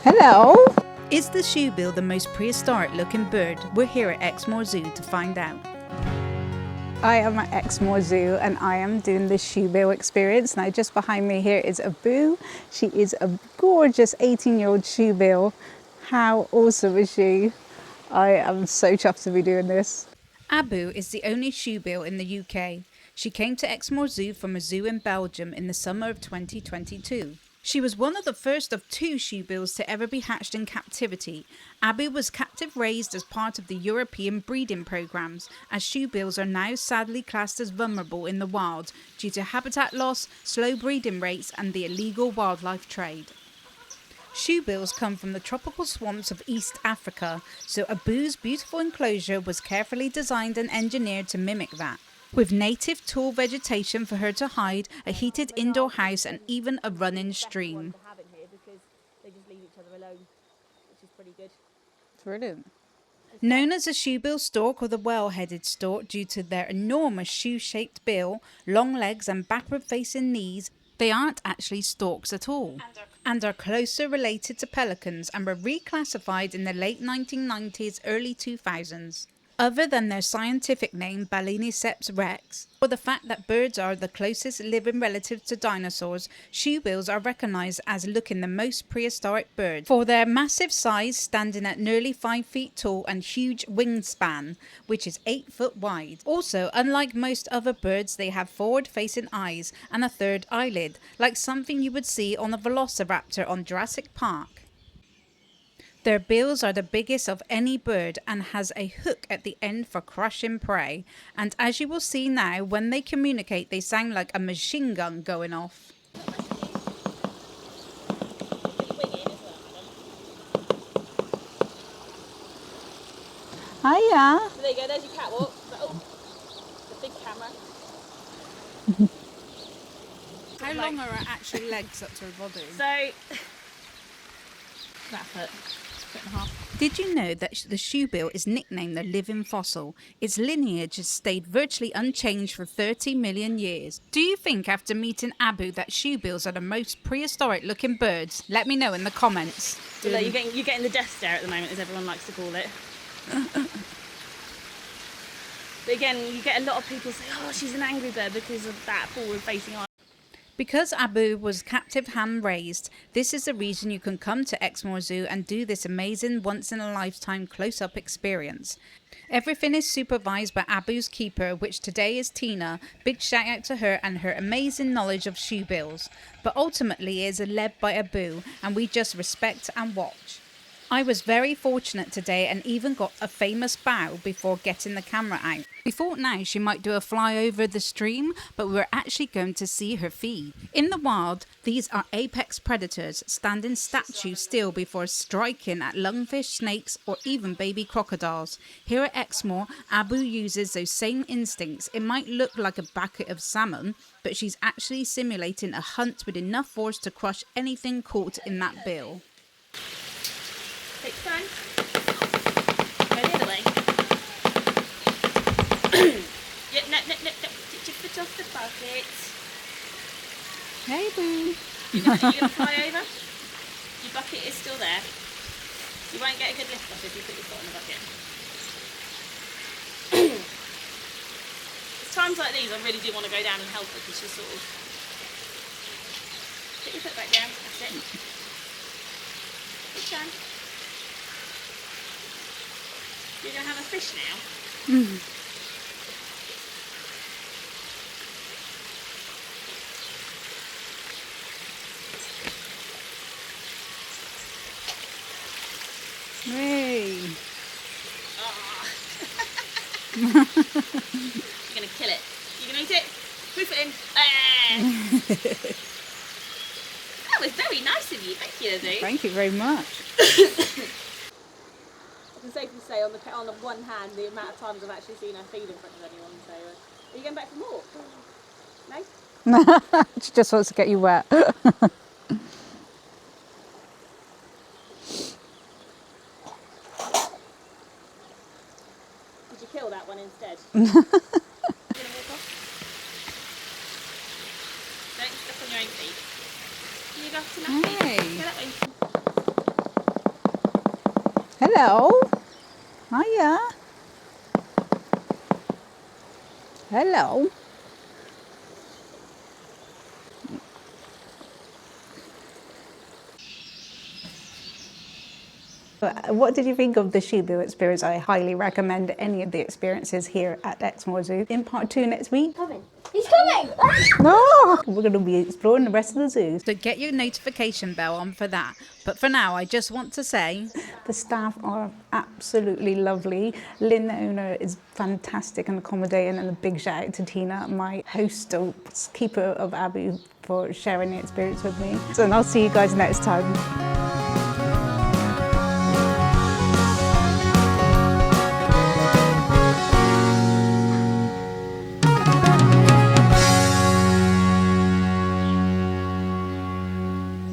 Hello! Is the shoebill the most prehistoric looking bird? We're here at Exmoor Zoo to find out. I am at Exmoor Zoo and I am doing the shoebill experience. Now just behind me here is Abou. She is a gorgeous 18-year-old shoebill. How awesome is she? I am so chuffed to be doing this. Abou is the only shoebill in the UK. She came to Exmoor Zoo from a zoo in Belgium in the summer of 2022. She was one of the first of 2 shoebills to ever be hatched in captivity. Abou was captive raised as part of the European breeding programmes, as shoebills are now sadly classed as vulnerable in the wild due to habitat loss, slow breeding rates and the illegal wildlife trade. Shoebills come from the tropical swamps of East Africa, so Abou's beautiful enclosure was carefully designed and engineered to mimic that. With native tall vegetation for her to hide, a heated indoor house and even a running stream. Brilliant. Known as a shoebill stork or the well-headed stork due to their enormous shoe-shaped bill, long legs and backward-facing knees, they aren't actually storks at all, and are closer related to pelicans and were reclassified in the late 1990s, early 2000s. Other than their scientific name Baleniceps rex, or the fact that birds are the closest living relatives to dinosaurs, shoebills are recognised as looking the most prehistoric birds for their massive size, standing at nearly 5 feet tall, and huge wingspan, which is 8 foot wide. Also, unlike most other birds, they have forward-facing eyes and a third eyelid, like something you would see on a velociraptor on Jurassic Park. Their bills are the biggest of any bird and has a hook at the end for crushing prey. And as you will see now, when they communicate, they sound like a machine gun going off. Hiya! So there you go, there's your catwalk. Oh, the big camera. How long are her actual legs up to her body? So, about a foot and a half. Did you know that the shoebill is nicknamed the living fossil? Its lineage has stayed virtually unchanged for 30 million years. Do you think after meeting Abou that shoebills are the most prehistoric looking birds? Let me know in the comments. So you're getting the death stare at the moment, as everyone likes to call it. But again, you get a lot of people say, oh, she's an angry bird because of that forward-facing eye. Because Abou was captive hand-raised, this is the reason you can come to Exmoor Zoo and do this amazing once-in-a-lifetime close-up experience. Everything is supervised by Abou's keeper, which today is Tina. Big shout out to her and her amazing knowledge of shoebills. But ultimately it is led by Abou, and we just respect and watch. I was very fortunate today and even got a famous bow before getting the camera out. We thought now she might do a fly over the stream, but we were actually going to see her feed. In the wild, these are apex predators, standing statue still before striking at lungfish, snakes or even baby crocodiles. Here at Exmoor, Abou uses those same instincts. It might look like a bucket of salmon, but she's actually simulating a hunt with enough force to crush anything caught in that bill. Take time. Go the other way. Yeah, no. Get your foot off the bucket. Hey Boo! You're going to fly over? Your bucket is still there. You won't get a good lift off if you put your foot on the bucket. It's times like these I really do want to go down and help her because she's sort of... Put your foot back down. That's it. Good time. You're going to have a fish now? Hey! Oh. You're going to kill it. You're going to eat it? Poof it in. That was very nice of you. Thank you, Lizzie. Thank you very much. I can safely say on the one hand the amount of times I've actually seen her feed in front of anyone. So, are you going back for more? No? She just wants to get you wet. Did you kill that one instead? You gonna walk off? Don't step on your own feet. Can you go off to my feet? Hey. Go that way. Hello. Hiya. Hello. What did you think of the Shoebill experience? I highly recommend any of the experiences here at Exmoor Zoo. In part 2 next week. Coming. He's coming! No! We're going to be exploring the rest of the zoo. So get your notification bell on for that. But for now, I just want to say The staff are absolutely lovely. Lynn, the owner, is fantastic and accommodating, and a big shout out to Tina, my host, keeper of Abou, for sharing the experience with me. So, and I'll see you guys next time.